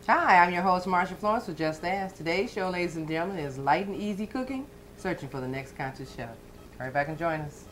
Hi, I'm your host, Marsha Florence with Just Ask. Today's show, ladies and gentlemen, is Light and Easy Cooking, searching for the next conscious chef. Hurry back and join us.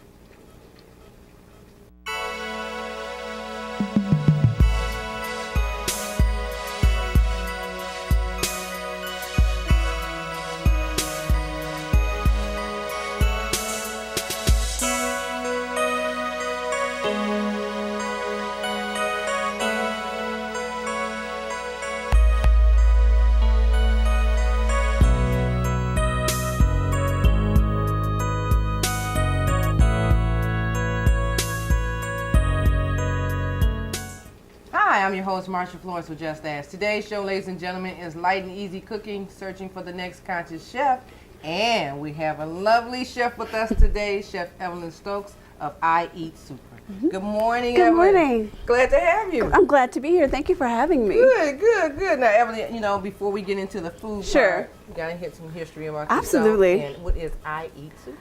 Hi, I'm your host, Marsha Florence with Just Ask. Today's show, ladies and gentlemen, is Light and Easy Cooking, searching for the next conscious chef. And we have a lovely chef with us today, Chef Evelyn Stokes of I Eat Super. Good morning, Good Evelyn. morning. Glad to have you. I'm glad to be here. Thank you for having me. Good. Now, Evelyn, before we get into the food Sure. part, we got to hit some history about yourself. Absolutely. And what is I Eat Super?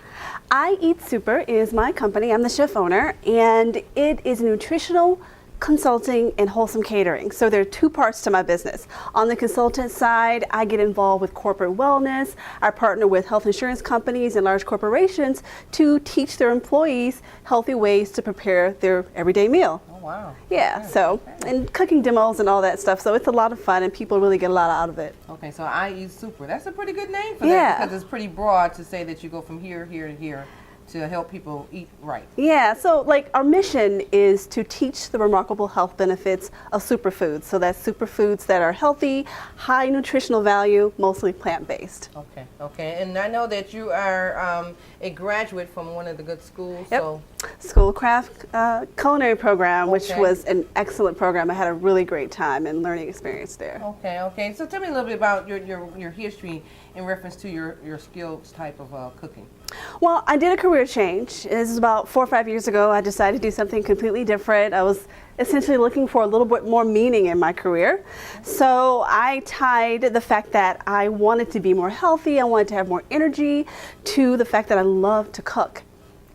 I Eat Super is my company. I'm the chef owner, and it is nutritional consulting and wholesome catering. So there are two parts to my business. On the consultant side, I get involved with corporate wellness. I partner with health insurance companies and large corporations to teach their employees healthy ways to prepare their everyday meal. Oh, wow. Yeah, and cooking demos and all that stuff. So it's a lot of fun, and people really get a lot out of it. Okay, so I Eat Super. That's a pretty good name for Yeah. that, because it's pretty broad to say that you go from here, here, and here to help people eat right. Yeah, so our mission is to teach the remarkable health benefits of superfoods. So that's superfoods that are healthy, high nutritional value, mostly plant-based. Okay. And I know that you are a graduate from one of the good schools. Yep. So Schoolcraft culinary program, which Okay. was an excellent program. I had a really great time and learning experience there. Okay. So tell me a little bit about your history in reference to your skills type of cooking. Well, I did a career change. This is about 4 or 5 years ago. I decided to do something completely different. I was essentially looking for a little bit more meaning in my career. So I tied the fact that I wanted to be more healthy, I wanted to have more energy, to the fact that I love to cook.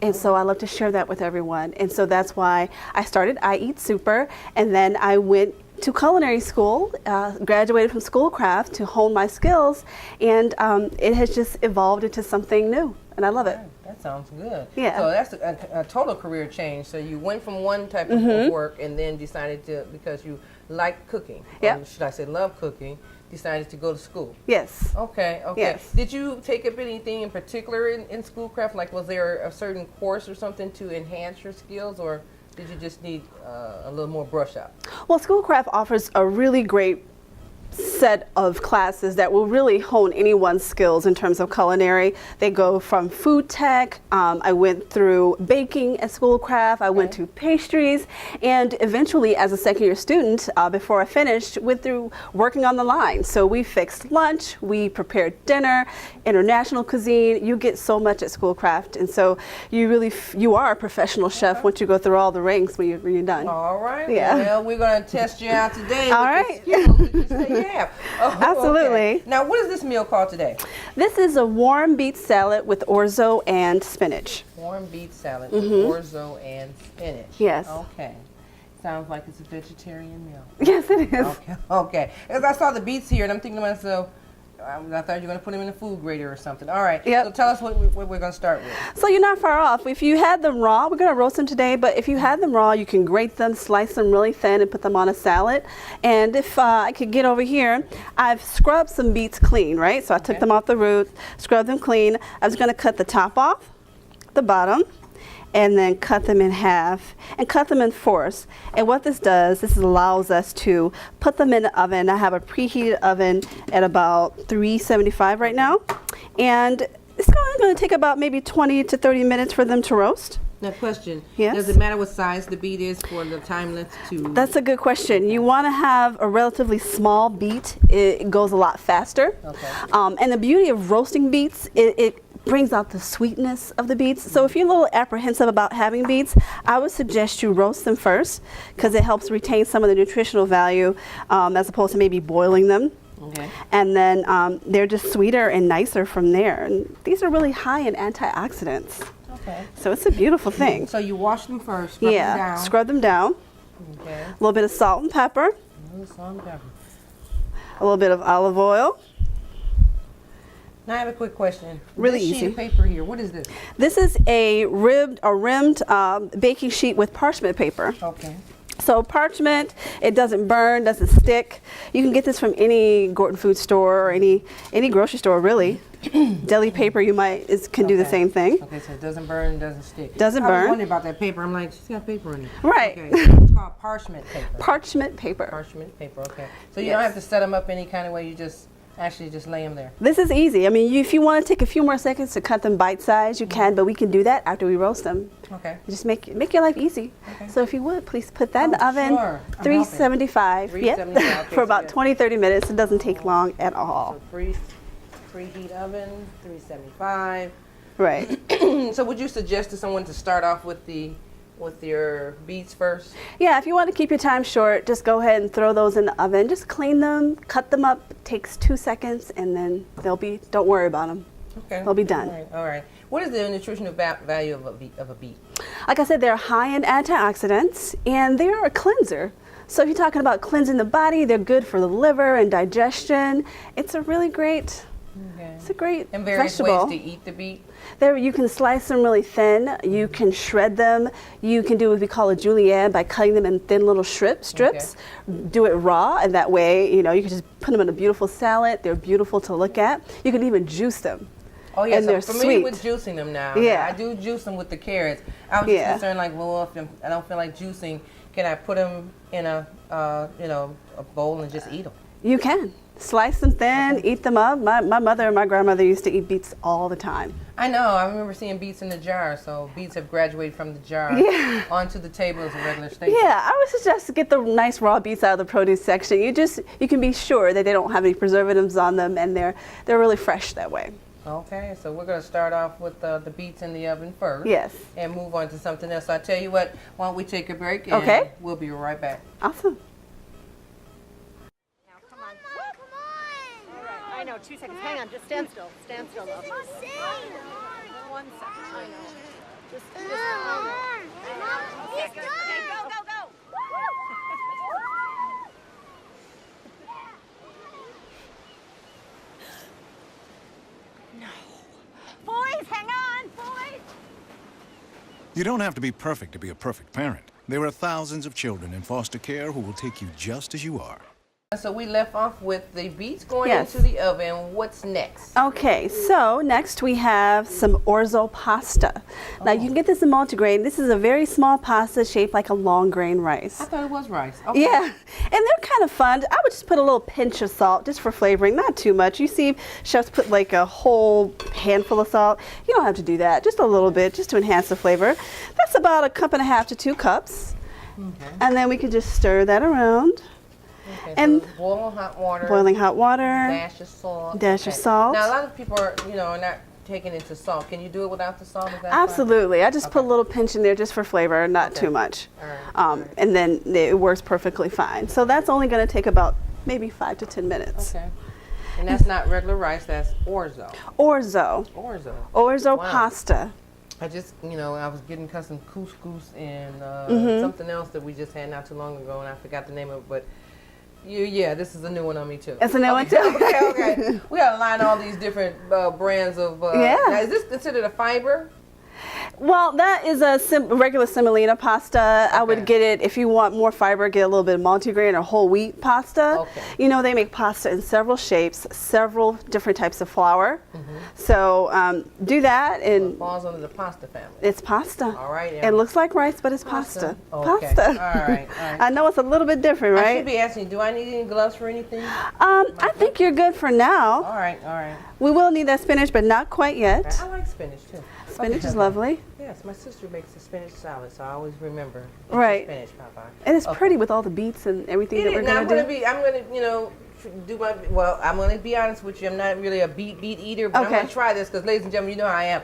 And so I love to share that with everyone. And so that's why I started I Eat Super. And then I went to culinary school, graduated from Schoolcraft to hone my skills. And it has just evolved into something new. And I love it. That sounds good. Yeah. So that's a total career change. So you went from one type of work and then decided to, because you like cooking, Yep. or should I say love cooking, decided to go to school. Yes. Okay. Yes. Did you take up anything in particular in Schoolcraft? Like, was there a certain course or something to enhance your skills, or did you just need a little more brush up? Well, Schoolcraft offers a really great set of classes that will really hone anyone's skills in terms of culinary. They go from food tech, I went through baking at Schoolcraft, I went to pastries, and eventually as a second year student, before I finished, went through working on the line. So we fixed lunch, we prepared dinner, international cuisine. You get so much at Schoolcraft, and so you really, you are a professional chef once you go through all the ranks when you're done. All right. Yeah. Well, we're going to test you out today. All with right. the skills that you say you have. Oh, Absolutely. okay. Now, what is this meal called today? This is a warm beet salad with orzo and spinach. Warm beet salad with orzo and spinach. Yes. Okay. Sounds like it's a vegetarian meal. Yes, it is. Okay. As I saw the beets here, and I'm thinking to myself, I thought you were going to put them in a food grater or something. All right. Yep. So tell us what we're going to start with. So you're not far off. If you had them raw, we're going to roast them today, but if you had them raw, you can grate them, slice them really thin, and put them on a salad. And if I could get over here, I've scrubbed some beets clean, right? So I took them off the root, scrubbed them clean. I was going to cut the top off, the bottom, and then cut them in half and cut them in fourths. And what this does, this allows us to put them in the oven. I have a preheated oven at about 375 right now. And it's going to take about maybe 20 to 30 minutes for them to roast. Now, question. Yes? Does it matter what size the beet is for the time length to... That's a good question. You want to have a relatively small beet. It goes a lot faster. Okay. And the beauty of roasting beets, it brings out the sweetness of the beets. So if you're a little apprehensive about having beets, I would suggest you roast them first, because it helps retain some of the nutritional value as opposed to maybe boiling them. Okay. And then they're just sweeter and nicer from there. And these are really high in antioxidants. Okay. So it's a beautiful thing. So you wash them first, scrub them down. Scrub them down. Okay. A little bit of salt and pepper. A little salt and pepper. A little bit of olive oil. Now I have a quick question. Really this sheet easy. of paper here, what is this? This is a rimmed baking sheet with parchment paper. Okay. So parchment, it doesn't burn, doesn't stick. You can get this from any Gorton food store or any grocery store, really. Deli paper, can do the Okay. same thing. Okay, so it doesn't burn, doesn't stick. Doesn't I was burn. wondering about that paper. I'm like, she's got paper in it. Right. Okay, so it's called parchment paper. Parchment paper. Parchment paper, okay. So you Yes. don't have to set them up any kind of way, you just actually just lay them there. This is easy. I mean, if you want to take a few more seconds to cut them bite size, you can, but we can do that after we roast them. Okay. Just make your life easy. Okay. So if you would, please put that in the Oh, oven. sure. I'm 375. 375, Yep. okay, For so about yeah. 20-30 minutes. It doesn't take long at all. So preheat oven, 375. Right. So would you suggest to someone to start off with your beets first? Yeah, if you want to keep your time short, just go ahead and throw those in the oven. Just clean them, cut them up. It takes 2 seconds, and then don't worry about them. Okay. They'll be done. All right. What is the nutritional value of a beet? Like I said, they're high in antioxidants, and they're a cleanser. So if you're talking about cleansing the body, they're good for the liver and digestion. It's a really great, Okay. it's a great And various vegetable. ways to eat the beet? There, you can slice them really thin. You can shred them. You can do what we call a julienne by cutting them in thin little strips. Do it raw, and that way, you can just put them in a beautiful salad. They're beautiful to look at. You can even juice them. Oh yeah, And so they're familiar sweet. with juicing them now. Yeah. I do juice them with the carrots. I was Yeah. just concerned, like, well, if I don't feel like juicing, can I put them in a bowl and just eat them? You can. Slice them thin, eat them up. My mother and my grandmother used to eat beets all the time. I know. I remember seeing beets in the jar. So beets have graduated from the jar Yeah. onto the table as a regular staple. Yeah, I would suggest to get the nice raw beets out of the produce section. You can be sure that they don't have any preservatives on them, and they're really fresh that way. Okay, so we're going to start off with the beets in the oven first. Yes. And move on to something else. So I tell you what, why don't we take a break? And Okay. We'll be right back. Awesome. Now, come on. All right. I know. 2 seconds. Hang on. Just stand still. Stand still, love. 1 second. I know. Just okay, good. Okay, go. No. Boys, hang on. Boys. You don't have to be perfect to be a perfect parent. There are thousands of children in foster care who will take you just as you are. So we left off with the beets going Yes. into the oven. What's next? Okay, so next we have some orzo pasta. Now you can get this in multigrain. This is a very small pasta shaped like a long grain rice. I thought it was rice. Okay. Yeah, and they're kind of fun. I would just put a little pinch of salt just for flavoring, not too much. You see chefs put like a whole handful of salt. You don't have to do that, just a little bit, just to enhance the flavor. That's about 1.5 cups to 2 cups. Okay. And then we can just stir that around. Okay, And so boil hot water. Boiling hot water. Dash of salt. Dash of salt. Now a lot of people are, not taking it to salt. Can you do it without the salt? Is that fine? Absolutely. I just put a Okay. little pinch in there just for flavor, not Okay. too much. All right. And then it works perfectly fine. So that's only going to take about maybe 5 to 10 minutes. Okay. And that's not regular rice. That's orzo. Orzo. Orzo. Orzo Wow. pasta. I just, I was getting custom couscous and Mm-hmm. something else that we just had not too long ago, and I forgot the name of it. But this is a new one on me too. It's a new one too. Okay. We got to line all these different brands of. Yeah. Now, is this considered a fiber? Well, that is a regular semolina pasta. I Okay. would get it if you want more fiber. Get a little bit of multigrain or whole wheat pasta. Okay. They make pasta in several shapes, several different types of flour. So do that, It and falls under the pasta family. it's pasta. All right. It looks like rice, but it's pasta. Okay. Pasta. All right. I know it's a little bit different, I should right? be asking you, do I need any gloves for anything? I think you're good for now. All right. We will need that spinach, but not quite yet. I like spinach too. Spinach Okay. is lovely. Yes, my sister makes a spinach salad, so I always remember. Right. Spinach, Papa. And it's Okay. pretty with all the beets and everything that we're Now, going to do. I'm gonna be honest with you. I'm not really a beet eater, but I'm Okay. gonna try this because, ladies and gentlemen, you know how I am.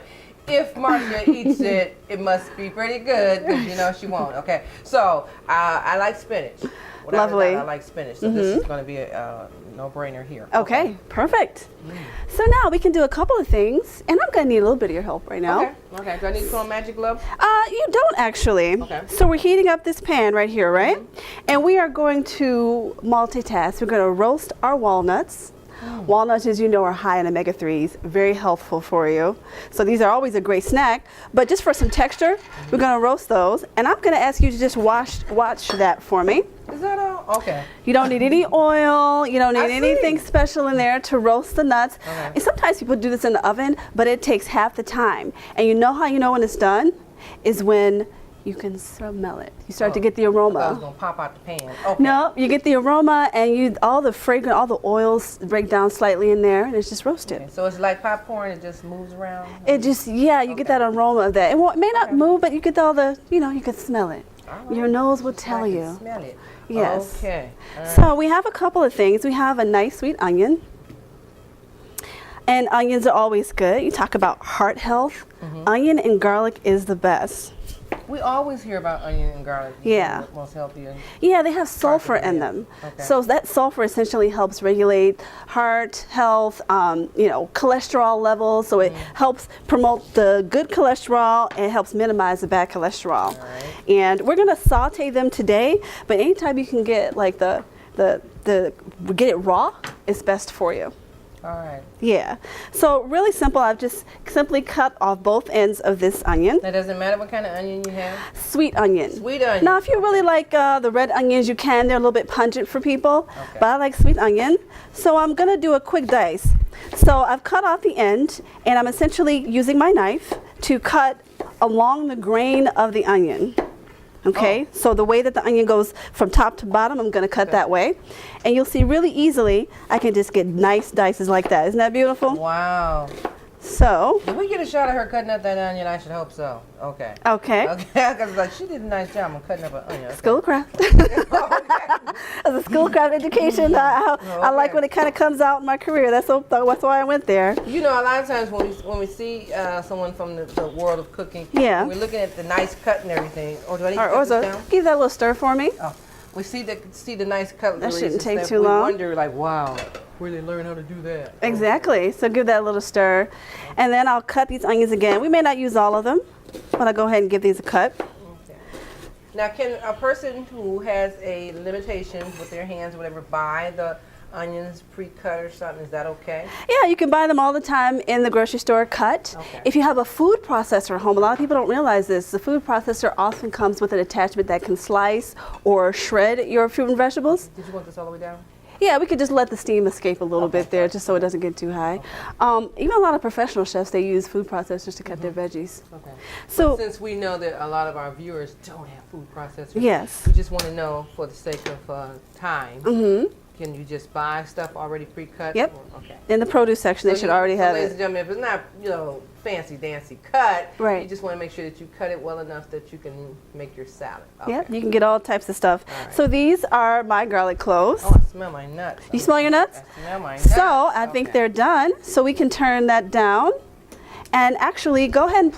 If Marcia eats it, it must be pretty good because she won't. Okay, so I like spinach. Without a Lovely. doubt, I like spinach, so this is going to be a no-brainer here. Okay, perfect. So now we can do a couple of things, and I'm going to need a little bit of your help right now. Okay. Okay. Do I need to put on magic gloves? You don't actually. Okay. So we're heating up this pan right here, right? And we are going to multitask. We're going to roast our walnuts. Walnuts, as you know, are high in omega-3s, very healthful for you. So these are always a great snack. But just for some texture, we're going to roast those. And I'm going to ask you to just watch that for me. Is that all? Okay. You don't need any oil. You don't I need anything see. special in there to roast the nuts. Okay. And sometimes people do this in the oven, but it takes half the time. And you know how you know when it's done? Is when you can smell it. You start to get the I was aroma. going to pop out the pan. Okay. No, you get the aroma and all the fragrant, all the oils break down slightly in there and it's just roasted. Okay, so it's like popcorn, it just moves around? It just, yeah, you get that aroma of that. It may not move, but you get all the, you can smell it. All right. Your nose will Just tell I can you. smell it. Yes. Okay. All right. So we have a couple of things. We have a nice sweet onion. And onions are always good. You talk about heart health. Onion and garlic is the best. We always hear about onion and garlic. Yeah. Most healthy. Yeah, they have sulfur in yeah. them. Okay. So that sulfur essentially helps regulate heart health, cholesterol levels. So it helps promote the good cholesterol and helps minimize the bad cholesterol. right. And we're gonna saute them today, but anytime you can get like get it raw, it's best for you. All right. Yeah. So really simple. I've just simply cut off both ends of this onion. Now, does it matter what kind of onion you have? Sweet onion. Sweet onion. Now, if you really like the red onions, you can. They're a little bit pungent for people, Okay. but I like sweet onion. So I'm going to do a quick dice. So I've cut off the end, and I'm essentially using my knife to cut along the grain of the onion. Okay, so the way that the onion goes from top to bottom, I'm going to cut that way. And you'll see really easily, I can just get nice dices like that. Isn't that beautiful? Wow. So, Did we get a shot of her cutting up that onion? I should hope so. Okay. okay. Okay, because like she did a nice job on cutting up an onion. Okay. Schoolcraft. As a schoolcraft education, I like when it kind of comes out in my career. That's why I went there. You know, a lot of times when we see someone from the world of cooking, Yeah. we're looking at the nice cut and everything. Or do I need to Or cut so this down? give that a little stir for me. Oh, we see the nice cutlery. shouldn't take and stuff. too long. We wonder like, wow, where they learn how to do that? Exactly. So give that a little stir. And then I'll cut these onions again. We may not use all of them, but I'll go ahead and give these a cut. Okay. Now, can a person who has a limitation with their hands or whatever buy the onions pre-cut or something? Is that okay? Yeah, you can buy them all the time in the grocery store cut. Okay. If you have a food processor at home, a lot of people don't realize this. The food processor often comes with an attachment that can slice or shred your fruit and vegetables. Did you want this all the way down? Yeah, we could just let the steam escape a little bit there just so it doesn't get too high. Even a lot of professional chefs, they use food processors to cut their veggies. Okay. So, Since we know that a lot of our viewers don't have food processors, yes. we just want to know, for the sake of time, can you just buy stuff already pre-cut? Yep. Or- okay. In the produce section, they should already have ladies and it. gentlemen, if it's not, fancy dancy cut, Right. you just want to make sure that you cut it well enough that you can make your salad. Yep, Okay. you can get all types of stuff. All right. So these are my garlic cloves. Oh, I smell my nuts. You smell your nuts? I smell my nuts. So I think Okay. they're done. So we can turn that down. And actually, go ahead and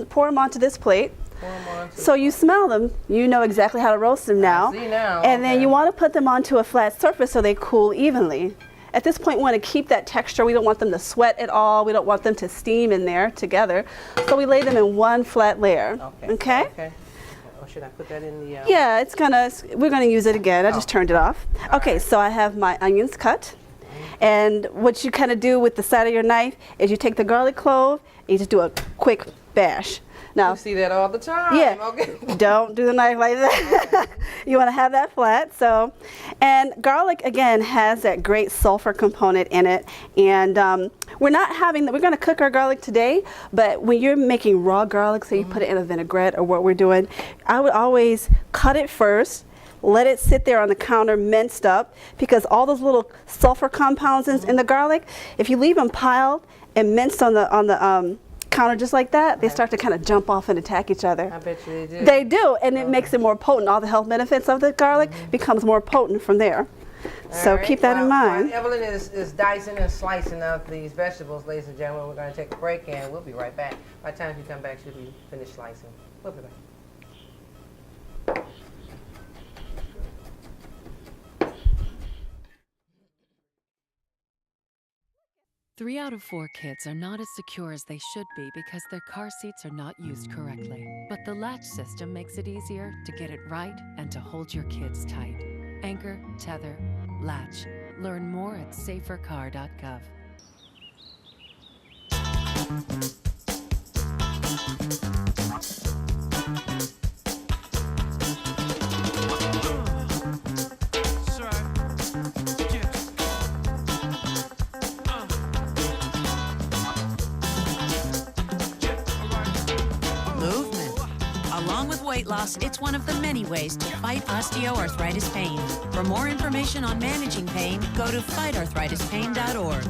pour them onto this plate. Pour 'em onto- So you smell them, you know exactly how to roast them now. see now, And then okay. you want to put them onto a flat surface so they cool evenly. At this point, we want to keep that texture. We don't want them to sweat at all. We don't want them to steam in there together. So we lay them in one flat layer. Okay. Okay? Okay. Or should I put that in the? Yeah, we're gonna use it again. I just turned it off. Okay, so I have my onions cut. And what you kind of do with the side of your knife is you take the garlic clove and you just do a quick bash. Now, You see that all the time. yeah, Okay. don't do the knife like that. You want to have that flat. So, and garlic again has that great sulfur component in it. And we're going to cook our garlic today, but when you're making raw garlic, so you put it in a vinaigrette or what we're doing, I would always cut it first. Let it sit there on the counter minced up, because all those little sulfur compounds in the garlic, if you leave them piled and minced on the counter just like that, they start to kind of jump off and attack each other. I bet you they do. They do, and it makes it more potent. All the health benefits of the garlic becomes more potent from there. So All right. keep that in mind. While Evelyn is dicing and slicing up these vegetables, ladies and gentlemen, we're going to take a break and we'll be right back. By the time you come back, she'll be finished slicing. We'll be back. 3 out of 4 kids are not as secure as they should be because their car seats are not used correctly. But the latch system makes it easier to get it right and to hold your kids tight. Anchor, tether, latch. Learn more at safercar.gov. Movement. Along with weight loss, it's one of the many ways to fight osteoarthritis pain. For more information on managing pain, go to fightarthritispain.org.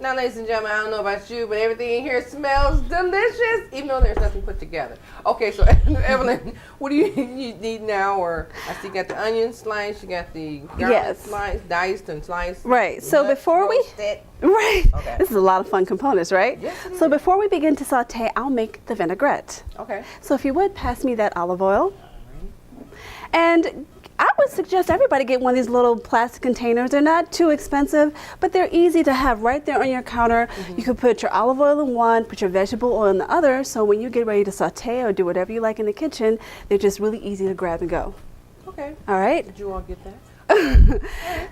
Now, ladies and gentlemen, I don't know about you, but everything in here smells delicious, even though there's nothing put together. Okay, so Evelyn, what do you need now? Or I see you got the onion slice, you got the garlic Yes. slice, diced and sliced. Right, so nuts before we- roasted. Right. Okay. This is a lot of fun components, right? Yes, it So is. before we begin to saute, I'll make the vinaigrette. Okay. So if you would, pass me that olive oil. And I would suggest everybody get one of these little plastic containers. They're not too expensive, but they're easy to have right there on your counter. You can put your olive oil in one, put your vegetable oil in the other, so when you get ready to saute or do whatever you like in the kitchen, they're just really easy to grab and go. Okay. All right? Did you all get that?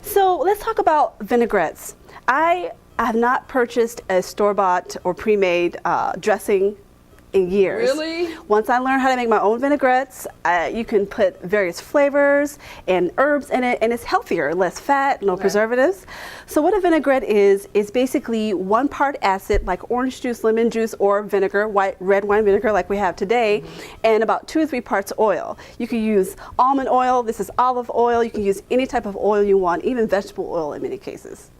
So let's talk about vinaigrettes. I have not purchased a store-bought or pre-made dressing in years. Really? Once I learned how to make my own vinaigrettes, you can put various flavors and herbs in it, and it's healthier, less fat, no preservatives. So what a vinaigrette is basically 1 part acid, like orange juice, lemon juice, or vinegar, red wine vinegar like we have today, and about 2 or 3 parts oil. You can use almond oil, this is olive oil, you can use any type of oil you want, even vegetable oil in many cases.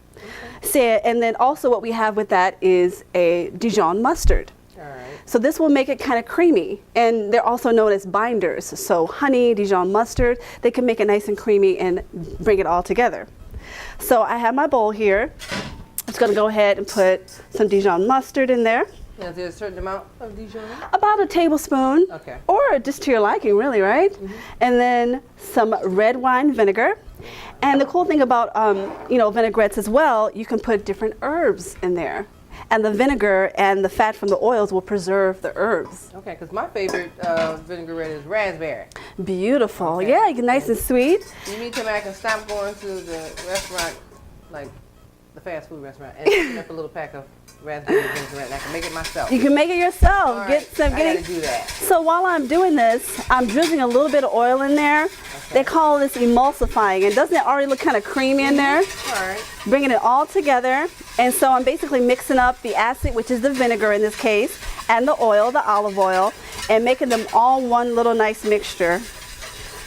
So, and then also what we have with that is a Dijon mustard. All right. So this will make it kind of creamy, and they're also known as binders. So honey, Dijon mustard, they can make it nice and creamy and bring it all together. So I have my bowl here. I'm just gonna go ahead and put some Dijon mustard in there, Now, is there a certain amount of Dijon? about a tablespoon, Okay. or just to your liking, really, right? And then some red wine vinegar. And the cool thing about vinaigrettes as well, you can put different herbs in there. And the vinegar and the fat from the oils will preserve the herbs. Okay, because my favorite vinaigrette is raspberry. Beautiful. Okay. Yeah, nice and sweet. You mean tell me I can stop going to the restaurant, like the fast food restaurant, and pick up a little pack of raspberry vinaigrette, and I can make it myself? You can make it yourself. All right, I gotta do that. So while I'm doing this, I'm drizzling a little bit of oil in there. They call this emulsifying, and doesn't it already look kind of creamy in there? All right. Bringing it all together, and so I'm basically mixing up the acid, which is the vinegar in this case, and the oil, the olive oil, and making them all one little nice mixture.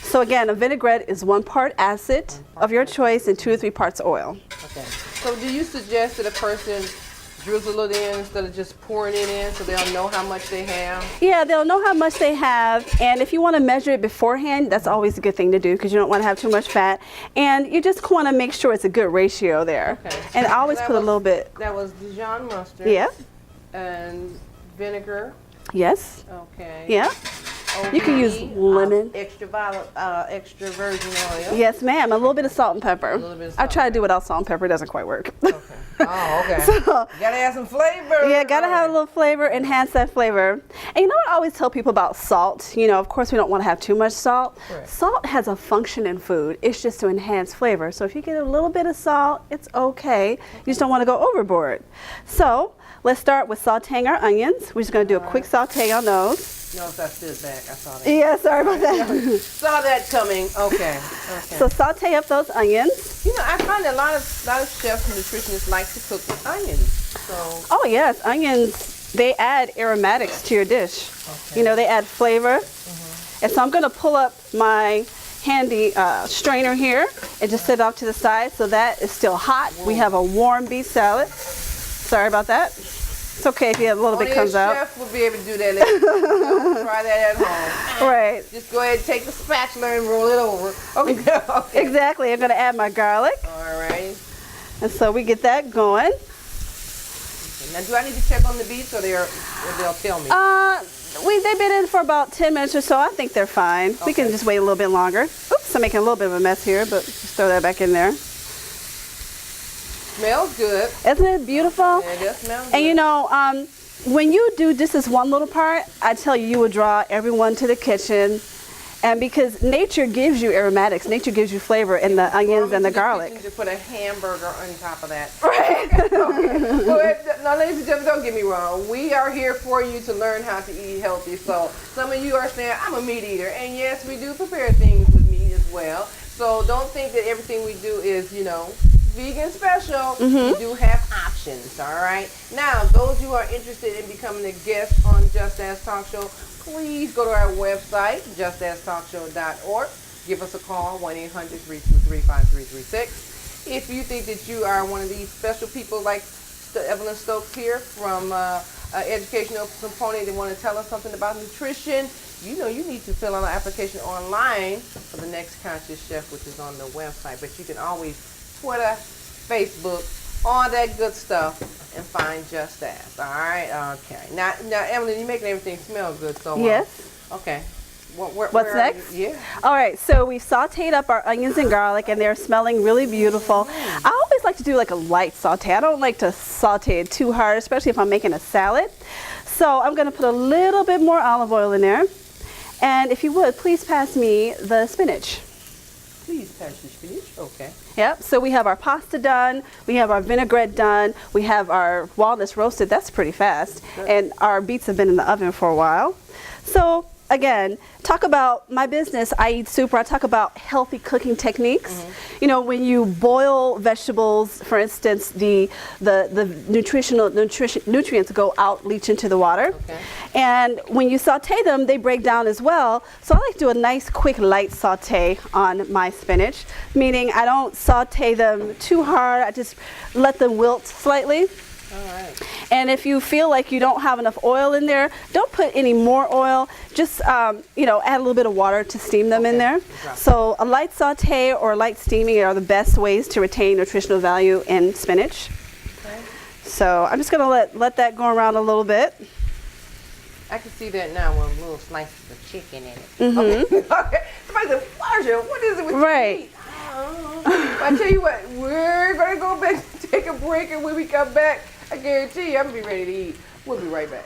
So again, a vinaigrette is 1 part acid of your choice and 2 or 3 parts oil. Okay. So do you suggest that a person drizzle it in instead of just pouring it in so they'll know how much they have? Yeah, they'll know how much they have, and if you want to measure it beforehand, that's always a good thing to do because you don't want to have too much fat, and you just want to make sure it's a good ratio there. Okay. And I always That put a was- little bit. That was Dijon mustard. Yeah. And vinegar. Yes. Okay. Yeah. You can use OVE, lemon. extra virgin oil. Yes, ma'am. A little bit of salt and pepper. A little bit of I salt try to and do without salt and pepper. It doesn't quite work. Okay. Oh, okay. So- You gotta add some flavor. Yeah, gotta have a little flavor, enhance that flavor. And you know what I always tell people about salt? You know, of course we don't want to have too much salt. Correct. Salt has a function in food. It's just to enhance flavor. So if you get a little bit of salt, it's okay. You just don't want to go overboard. So let's start with sauteing our onions. We're just gonna do a quick saute on those. Notice I stood back. I saw that. Yeah, sorry about that. Saw that coming. Okay. Okay. So saute up those onions. You know, I find a lot of chefs and nutritionists like to cook with onions. So Oh yes, onions, they add aromatics to your dish. You know, they add flavor. And so I'm gonna pull up my handy strainer here and just set it off to the side so that is still hot. We have a warm beef salad. Sorry about that. It's okay if you have a little only bit comes a out. chef will be able to do that. Don't try that at home. Right, Just go ahead and take the spatula and roll it over. Okay. Okay. exactly. I'm gonna add my garlic. All right. And so we get that going. Now, do I need to check on the beets or they'll tell me? They've been in for about 10 minutes or so. I think they're fine. We can Okay. just wait a little bit longer. Oops, I'm making a little bit of a mess here, but just throw that back in there. Smells good. Isn't it beautiful? It does smell good. And you know, when you do just this one little part, I tell you, you will draw everyone to the kitchen. And because nature gives you aromatics, nature gives you flavor in the onions and the garlic. To put a hamburger on top of that. Right. Okay. Well, now, ladies and gentlemen, don't get me wrong. We are here for you to learn how to eat healthy. So some of you are saying, I'm a meat eater. And yes, we do prepare things with meat as well. So don't think that everything we do is, you know, vegan special. We do have options, all right? Now, those who are interested in becoming a guest on Just Ask Talk Show, please go to our website, justasktalkshow.org. Give us a call, 1-800-323-5336. If you think that you are one of these special people like Evelyn Stokes here from Educational Component that want to tell us something about nutrition, you know you need to fill out an application online for the Next Conscious Chef, which is on the website. But you can always Twitter, Facebook, all that good stuff, and find Just Ask. All right? Okay. Now, Evelyn, you're making everything smell good, so... Yes. Okay. What's next? Yeah. All right, so we've sauteed up our onions and garlic, and they're smelling really beautiful. I always like to do like a light saute. I don't like to saute it too hard, especially if I'm making a salad. So I'm going to put a little bit more olive oil in there. And if you would, please pass me the spinach. Please pass your spinach. Okay. Yep, so we have our pasta done, we have our vinaigrette done, we have our walnuts roasted. That's pretty fast. And our beets have been in the oven for a while. So again, talk about my business, I Eat Super. I talk about healthy cooking techniques. You know, when you boil vegetables, for instance, the nutrients go out, leach into the water. Okay. And when you saute them, they break down as well. So I like to do a nice, quick, light saute on my spinach, meaning I don't saute them too hard. I just let them wilt slightly. All right. And if you feel like you don't have enough oil in there, don't put any more oil. Just, you know, add a little bit of water to steam them in there. So a light saute or light steaming are the best ways to retain nutritional value in spinach. Okay. So I'm just going to let that go around a little bit. I can see that now with little slices of chicken in it. Okay. Okay. Somebody said, Marsha, what is it with Right. you? I tell you what, we're going to go back, take a break, and when we come back, I guarantee you I'm going to be ready to eat. We'll be right back.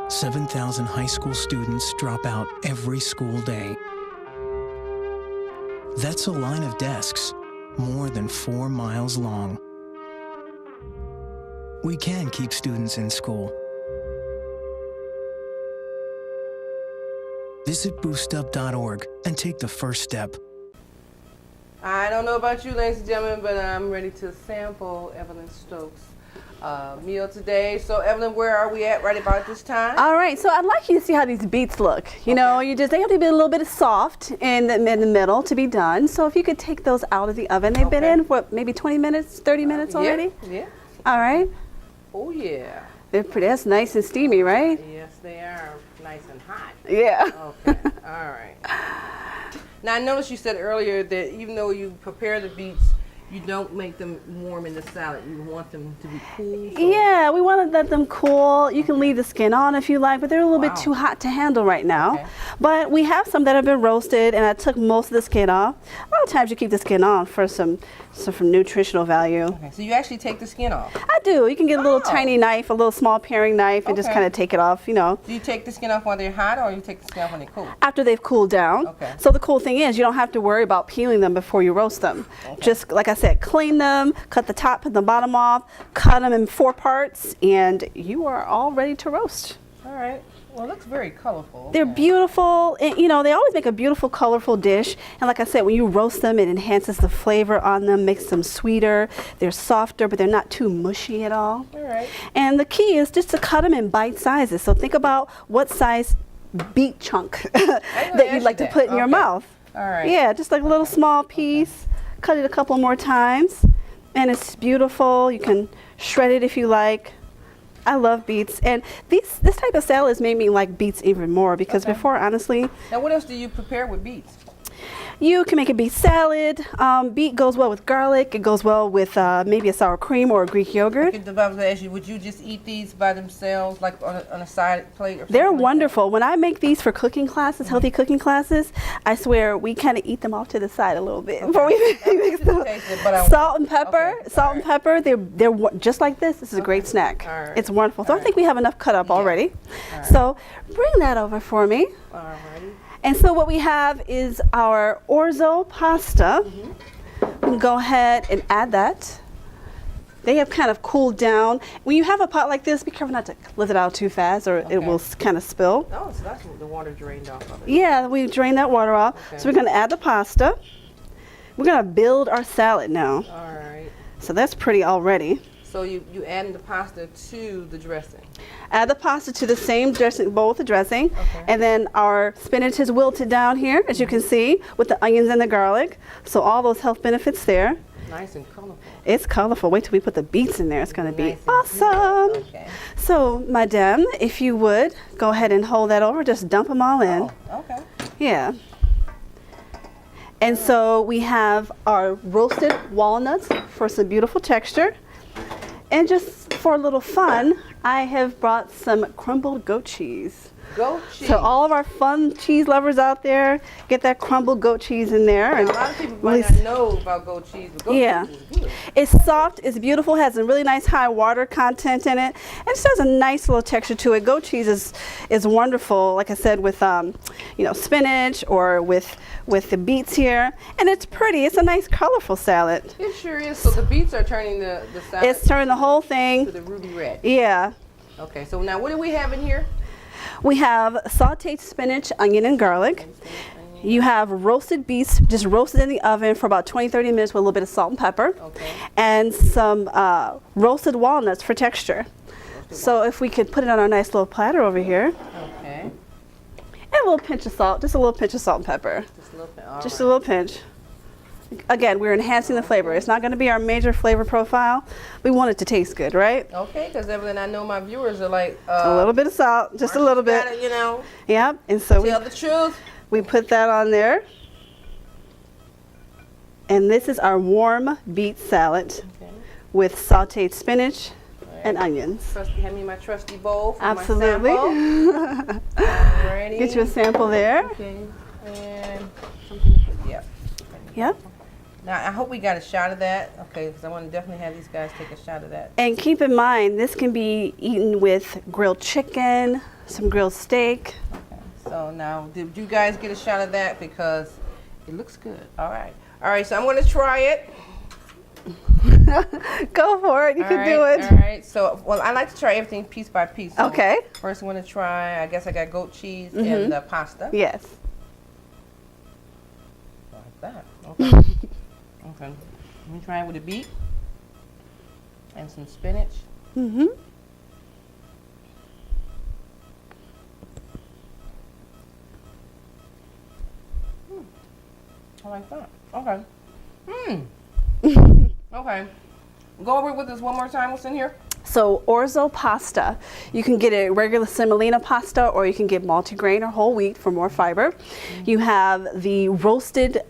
$7,000 high school students drop out every school day. That's a line of desks more than 4 miles long. We can keep students in school. Visit boostup.org and take the first step. I don't know about you, ladies and gentlemen, but I'm ready to sample Evelyn Stokes' meal today. So, Evelyn, where are we at right about this time? All right, so I'd like you to see how these beets look. You know, they have to be a little bit soft in the middle to be done. So if you could take those out of the oven. They've been in for maybe 20 minutes, 30 minutes already? Yeah. All right. Oh, yeah. They're pretty, that's nice and steamy, right? Yes, they are nice and hot. Yeah. Okay. All right. Now, I noticed you said earlier that even though you prepare the beets, you don't make them warm in the salad. You want them to be cool. So Yeah, we want to let them cool. You can leave the skin on if you like, but they're a little bit too hot to handle right now. Okay. But we have some that have been roasted, and I took most of the skin off. A lot of times you keep the skin on for some nutritional value. Okay, so you actually take the skin off. I do. You can get a little tiny knife, a little small paring knife, and just Okay. kind of take it off, you know. Do you take the skin off while they're hot, or you take the skin off when they're cool? After they've cooled down. Okay. So the cool thing is you don't have to worry about peeling them before you roast them. Just like I said, clean them, cut the top and the bottom off, cut them in 4 parts, and you are all ready to roast. All right. Well, it looks very colorful. They're beautiful, and you know, they always make a beautiful, colorful dish. And like I said, when you roast them, it enhances the flavor on them, makes them sweeter. They're softer, but they're not too mushy at all. All right. And the key is just to cut them in bite sizes. So think about what size beet chunk that you'd like to put in your mouth. All right. Yeah, just like a little small piece. Cut it a couple more times, and it's beautiful. You can shred it if you like. I love beets, and this type of salad has made me like beets even more because before, honestly, Now, what else do you prepare with beets? You can make a beet salad. Beet goes well with garlic. It goes well with maybe a sour cream or a Greek yogurt. I was going to ask you, would you just eat these by themselves, like on a side plate or something? They're like wonderful. When I make these for cooking classes, healthy cooking classes, I swear we kind of eat them off to the side a little bit before we mix them. Salt and pepper. Okay, Salt and pepper. They're just like this. This is a great snack. All right. It's wonderful. So I think we have enough cut up already. right. So bring that over for me. Alrighty. And so what we have is our orzo pasta. We can go ahead and add that. They have kind of cooled down. When you have a pot like this, be careful not to lift it out too fast or it will kind of spill. Oh, so that's the water drained off of it. Yeah, we drain that water off. Okay. So we're going to add the pasta. We're going to build our salad now. All right. So that's pretty already. So you adding the pasta to the dressing. Add the pasta to the same dressing bowl with the dressing. Okay. And then our spinach is wilted down here, as you can see, with the onions and the garlic. So all those health benefits there. Nice and colorful. It's colorful. Wait till we put the beets in there. It's going to be Nice and awesome. good. Okay. So, madame, if you would, go ahead and hold that over. Just dump them all in. Oh, okay. Yeah. And so we have our roasted walnuts for some beautiful texture. And just for a little fun, I have brought some crumbled goat cheese. Goat cheese. So all of our fun cheese lovers out there, get that crumbled goat cheese in there. Now, And a lot of people really might not know about goat cheese, but goat Yeah. cheese is good. It's soft, it's beautiful, has a really nice high water content in it, and it just has a nice little texture to it. Goat cheese is wonderful, like I said, with spinach or with the beets here, and it's pretty. It's a nice, colorful salad. It sure is. So the beets are turning the salad It's turning the whole to thing. the ruby red. Yeah. Okay, so now what do we have in here? We have sauteed spinach, onion, and garlic. You have roasted beets, just roasted in the oven for about 20-30 minutes with a little bit of salt and pepper. Okay. And some roasted walnuts for texture. So if we could put it on our nice little platter over here. Okay. And a little pinch of salt, just a little pinch of salt and pepper. Just a little bit. All Just right. a little pinch. Again, we're enhancing the flavor. It's not going to be our major flavor profile. We want it to taste good, right? Okay, because Evelyn, I know my viewers are like, A little bit of salt, just a little bit. Gotta, you know, Yep. And so tell the truth. we put that on there. And this is our warm beet salad Okay. with sauteed spinach and onions. Trusty, hand me my trusty bowl for Absolutely. my sample. Alrighty. Get you a sample there. Okay. And something to put, yeah. Yep. Now, I hope we got a shot of that. Okay, because I want to definitely have these guys take a shot of that. And keep in mind, this can be eaten with grilled chicken, some grilled steak. Okay. So now, did you guys get a shot of that? Because it looks good. All right. All right, so I'm going to try it. Go for it. You can do it. All right. So, well, I like to try everything piece by piece. So Okay. First, I'm going to try, I guess I got goat cheese and the pasta. Yes. Like that. Okay. Okay. Let me try it with a beet and some spinach. Mm-hmm. I like that. Okay. Okay. Go over it with us one more time. What's in here? So orzo pasta, you can get a regular semolina pasta or you can get multigrain or whole wheat for more fiber. You have the roasted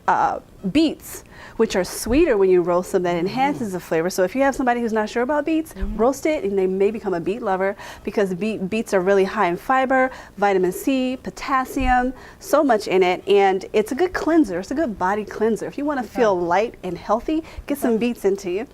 beets, which are sweeter when you roast them. That enhances the flavor. So if you have somebody who's not sure about beets, roast it and they may become a beet lover because beets are really high in fiber, vitamin C, potassium, so much in it, and it's a good cleanser. It's a good body cleanser. If you want to feel light and healthy, get some beets into you.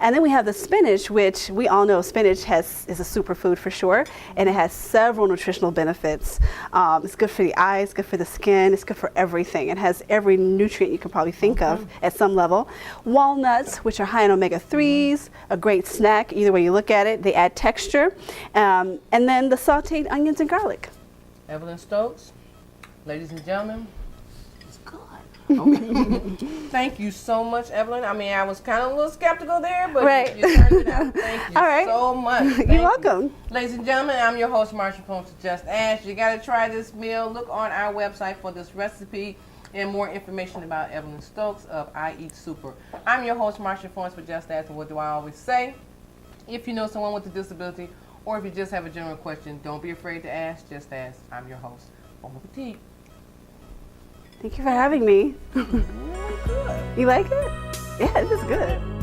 And then we have the spinach, which we all know spinach is a superfood for sure, and it has several nutritional benefits. It's good for the eyes, good for the skin, it's good for everything. It has every nutrient you can probably think of at some level. Walnuts, which are high in omega-3s, a great snack, either way you look at it. They add texture. And then the sauteed onions and garlic. Evelyn Stokes, ladies and gentlemen, it's good. Okay. Thank you so much, Evelyn. I mean, I was kind of a little skeptical there, but Right. you turned it out. Thank you All right. so much. You're Thank you. welcome. Ladies and gentlemen, I'm your host, Marsha Florence with Just Ask. You got to try this meal. Look on our website for this recipe and more information about Evelyn Stokes of I Eat Super. I'm your host, Marsha Florence with Just Ask, and what do I always say? If you know someone with a disability, or if you just have a general question, don't be afraid to ask. Just ask. I'm your host. Bon appetit. Thank you for having me. You like it? Yeah, it is good.